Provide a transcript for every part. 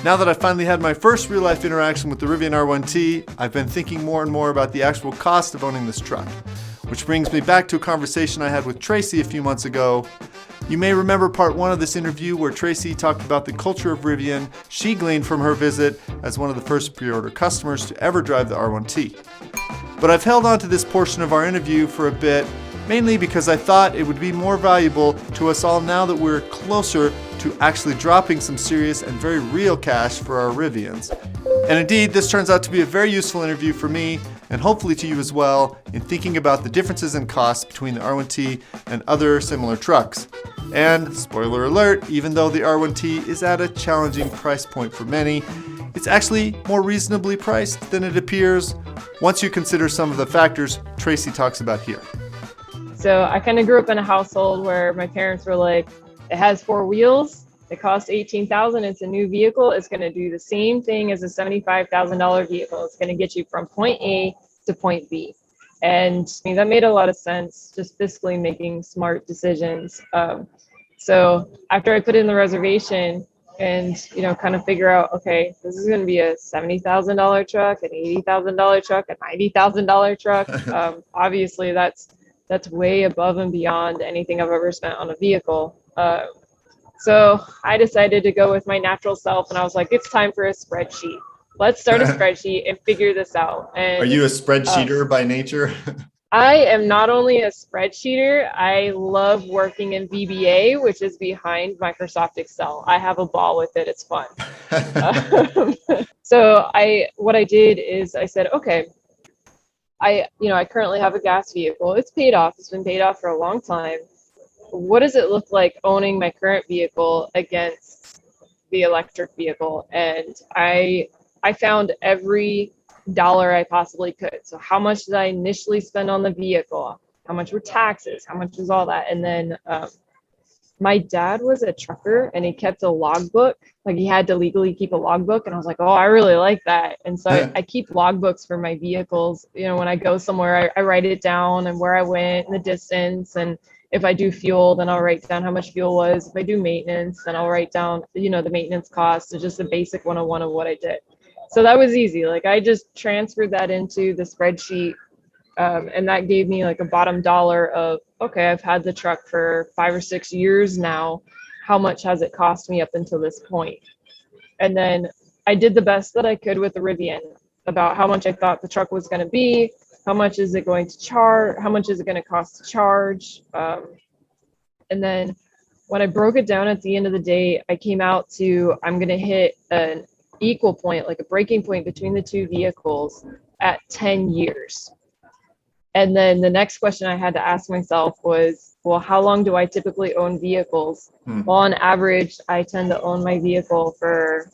Now that I finally had my first real-life interaction with the Rivian R1T, I've been thinking more and more about the actual cost of owning this truck. Which brings me back to a conversation I had with Tracy a few months ago. You may remember part 1 of this interview where Tracy talked about the culture of Rivian she gleaned from her visit as one of the first pre-order customers to ever drive the R1T. But I've held on to this portion of our interview for a bit, mainly because I thought it would be more valuable to us all now that we're closer to actually dropping some serious and very real cash for our Rivians. And indeed, this turns out to be a very useful interview for me, and hopefully to you as well, in thinking about the differences in costs between the R1T and other similar trucks. And, spoiler alert, even though the R1T is at a challenging price point for many, it's actually more reasonably priced than it appears once you consider some of the factors Tracy talks about here. So I kind of grew up in a household where my parents were like, it has 4 wheels, it costs $18,000, it's a new vehicle, it's going to do the same thing as a $75,000 vehicle. It's going to get you from point A to point B. And I mean, that made a lot of sense, just fiscally making smart decisions. So after I put in the reservation and, kind of figure out, okay, this is going to be a $70,000 truck, an $80,000 truck, a $90,000 truck. Obviously, that's way above and beyond anything I've ever spent on a vehicle. So I decided to go with my natural self, and I was like, it's time for a spreadsheet. Let's start a spreadsheet and figure this out. And are you a spreadsheeter by nature? I am not only a spreadsheeter, I love working in VBA, which is behind Microsoft Excel. I have a ball with it. It's fun. So what I did is I said, okay, I currently have a gas vehicle. It's paid off. It's been paid off for a long time. What does it look like owning my current vehicle against the electric vehicle? And I found every dollar I possibly could. So how much did I initially spend on the vehicle? How much were taxes? How much was all that? And then my dad was a trucker and he kept a logbook. Like he had to legally keep a logbook. And I was like, oh, I really like that. And so I keep logbooks for my vehicles. When I go somewhere, I write it down and where I went and the distance. And if I do fuel, then I'll write down how much fuel was. If I do maintenance, then I'll write down, the maintenance costs. So just a basic 101 of what I did. So that was easy. Like I just transferred that into the spreadsheet. And that gave me like a bottom dollar of, okay, I've had the truck for 5 or 6 years now. How much has it cost me up until this point? And then I did the best that I could with the Rivian about how much I thought the truck was going to be, how much is it going to charge, how much is it going to cost to charge. And then when I broke it down at the end of the day, I came out to, I'm going to hit an equal point, like a breaking point between the two vehicles at 10 years. And then the next question I had to ask myself was, well, how long do I typically own vehicles? Well, on average, I tend to own my vehicle for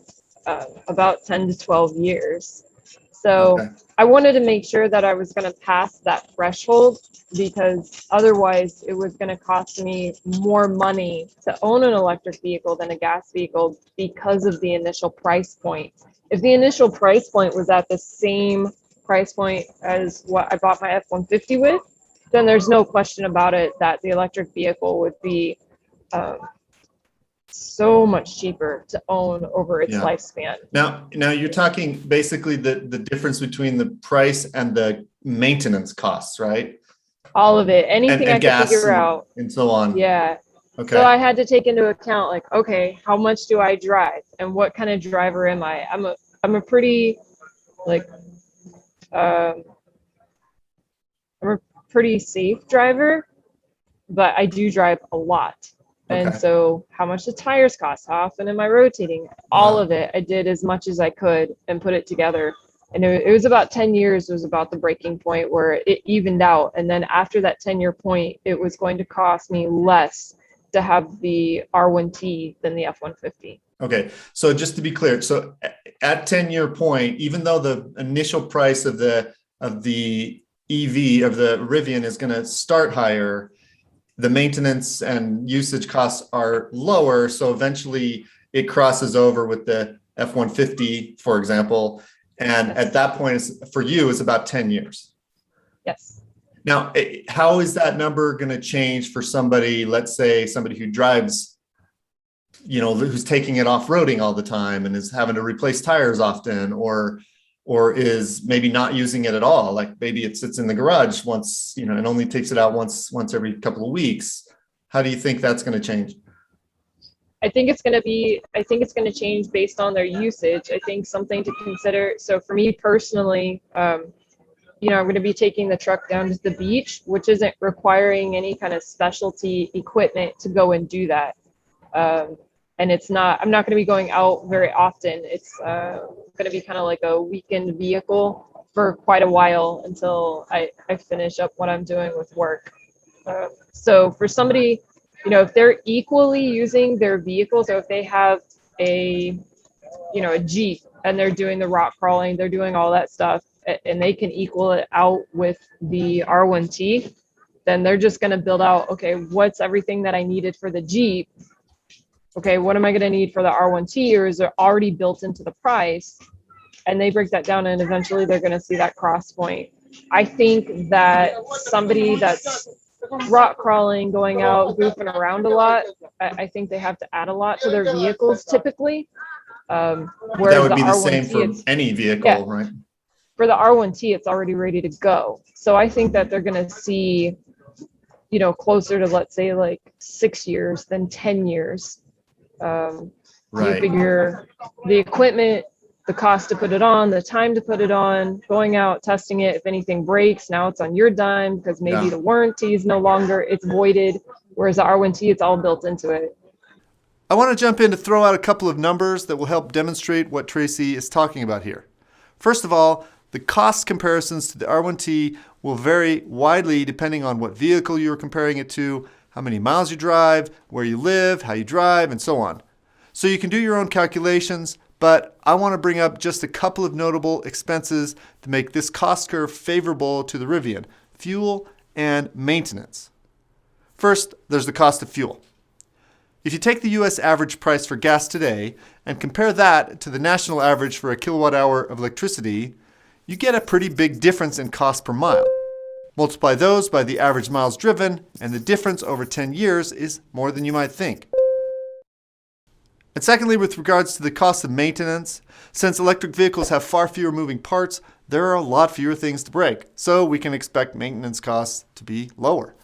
about 10 to 12 years. So okay. I wanted to make sure that I was going to pass that threshold because otherwise it was going to cost me more money to own an electric vehicle than a gas vehicle because of the initial price point. If the initial price point was at the same price point as what I bought my F-150 with, then there's no question about it that the electric vehicle would be so much cheaper to own over its lifespan. Now you're talking basically the difference between the price and the maintenance costs, right? All of it, anything and I could figure out. And so on. Yeah. Okay. So I had to take into account like, okay, how much do I drive and what kind of driver am I? I'm a pretty like, I'm a pretty safe driver, but I do drive a lot. And so how much the tires cost, how often am I rotating? All of it. I did as much as I could and put it together. And it was about 10 years was about the breaking point where it evened out. And then after that 10-year point, it was going to cost me less to have the R1T than the F-150. Okay. So just to be clear, so at 10-year point, even though the initial price of the EV of the Rivian is going to start higher, the maintenance and usage costs are lower. So eventually it crosses over with the F-150, for example. And at that point, for you, it's about 10 years. Yes. Now, how is that number going to change for somebody, let's say somebody who drives who's taking it off-roading all the time and is having to replace tires often, or is maybe not using it at all. Like maybe it sits in the garage once, and only takes it out once every couple of weeks. How do you think that's going to change? I think it's going to change based on their usage. I think something to consider. So for me personally, I'm going to be taking the truck down to the beach, which isn't requiring any kind of specialty equipment to go and do that. And I'm not going to be going out very often. It's going to be kind of like a weekend vehicle for quite a while until I finish up what I'm doing with work. So for somebody, if they're equally using their vehicle, so if they have a Jeep and they're doing the rock crawling, they're doing all that stuff, and they can equal it out with the R1T, then they're just going to build out, okay, what's everything that I needed for the Jeep? Okay, what am I going to need for the R1T, or is it already built into the price? And they break that down, and eventually they're going to see that cross point. I think that somebody that's rock crawling, going out, goofing around a lot, I think they have to add a lot to their vehicles typically. That would be the same for any vehicle, right? For the R1T, it's already ready to go. So I think that they're going to see, closer to, let's say, like 6 years than 10 years. You figure the equipment, the cost to put it on, the time to put it on, going out, testing it. If anything breaks, now it's on your dime because maybe the warranty is no longer, it's voided. Whereas the R1T, it's all built into it. I want to jump in to throw out a couple of numbers that will help demonstrate what Tracy is talking about here. First of all, the cost comparisons to the R1T will vary widely depending on what vehicle you're comparing it to, how many miles you drive, where you live, how you drive, and so on. So you can do your own calculations, but I want to bring up just a couple of notable expenses to make this cost curve favorable to the Rivian: fuel and maintenance. First, there's the cost of fuel. If you take the U.S. average price for gas today and compare that to the national average for a kilowatt hour of electricity, you get a pretty big difference in cost per mile. Multiply those by the average miles driven, and the difference over 10 years is more than you might think. And secondly, with regards to the cost of maintenance, since electric vehicles have far fewer moving parts, there are a lot fewer things to break, so we can expect maintenance costs to be lower.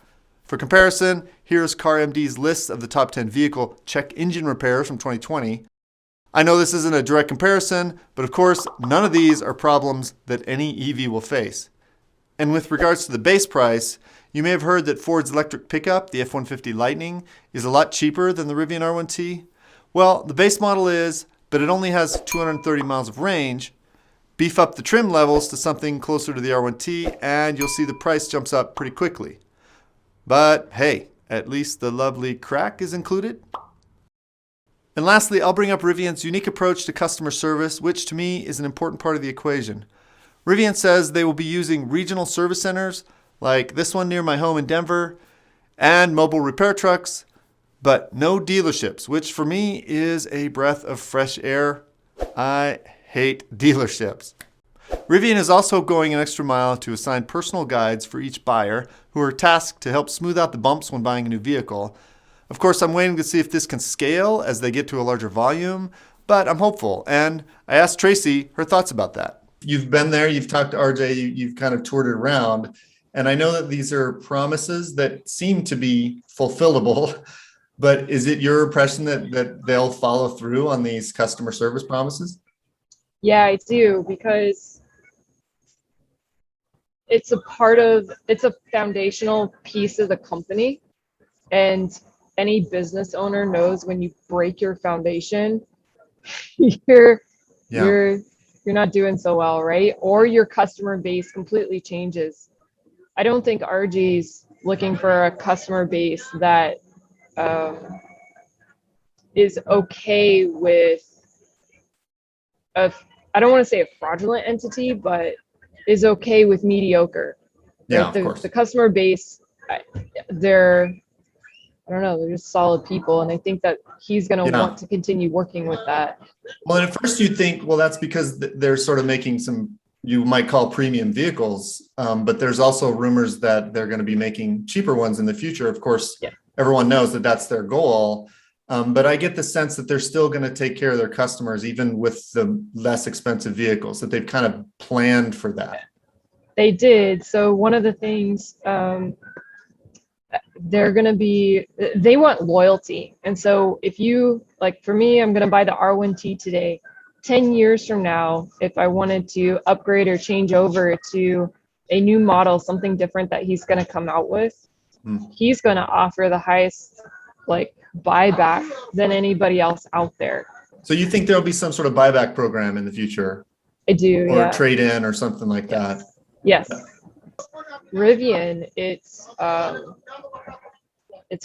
For comparison, here's CarMD's list of the top 10 vehicle check engine repairs from 2020. I know this isn't a direct comparison, but of course, none of these are problems that any EV will face. And with regards to the base price, you may have heard that Ford's electric pickup, the F-150 Lightning, is a lot cheaper than the Rivian R1T. Well, the base model is, but it only has 230 miles of range. Beef up the trim levels to something closer to the R1T, and you'll see the price jumps up pretty quickly. But hey, at least the lovely crack is included. And lastly, I'll bring up Rivian's unique approach to customer service, which to me is an important part of the equation. Rivian says they will be using regional service centers, like this one near my home in Denver, and mobile repair trucks, but no dealerships, which for me is a breath of fresh air. I hate dealerships. Rivian is also going an extra mile to assign personal guides for each buyer who are tasked to help smooth out the bumps when buying a new vehicle. Of course, I'm waiting to see if this can scale as they get to a larger volume, but I'm hopeful. And I asked Tracy her thoughts about that. You've been there, you've talked to RJ, you've kind of toured it around. And I know that these are promises that seem to be fulfillable, but is it your impression that they'll follow through on these customer service promises? Yeah, I do, because it's a foundational piece of the company. And any business owner knows when you break your foundation, you're not doing so well, right? Or your customer base completely changes. I don't think RG's looking for a customer base that is okay with I don't want to say a fraudulent entity, but is okay with mediocre. Yeah, like of course. The customer base, they're just solid people, and I think that he's going to want to continue working with that. Well, and at first you'd think, well, that's because they're sort of making some, you might call premium vehicles, but there's also rumors that they're going to be making cheaper ones in the future. Of course, everyone knows that that's their goal. But I get the sense that they're still going to take care of their customers, even with the less expensive vehicles, that they've kind of planned for that. They did. So one of the things they want loyalty. And so if you, like for me, I'm going to buy the R1T today. 10 years from now, if I wanted to upgrade or change over to a new model, something different that he's going to come out with, he's going to offer the highest like buyback than anybody else out there. So you think there'll be some sort of buyback program in the future? I do, or yeah. trade-in or something like that? Yes. Rivian, it's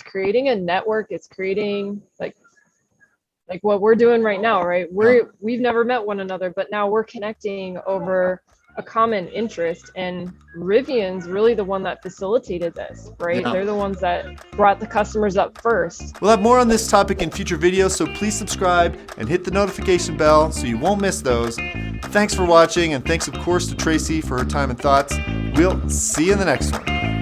creating a network. It's creating like what we're doing right now, right? We've never met one another, but now we're connecting over a common interest, and Rivian's really the one that facilitated this, right? Yeah. They're the ones that brought the customers up first. We'll have more on this topic in future videos, so please subscribe and hit the notification bell so you won't miss those. Thanks for watching, and thanks of course to Tracy for her time and thoughts. We'll see you in the next one.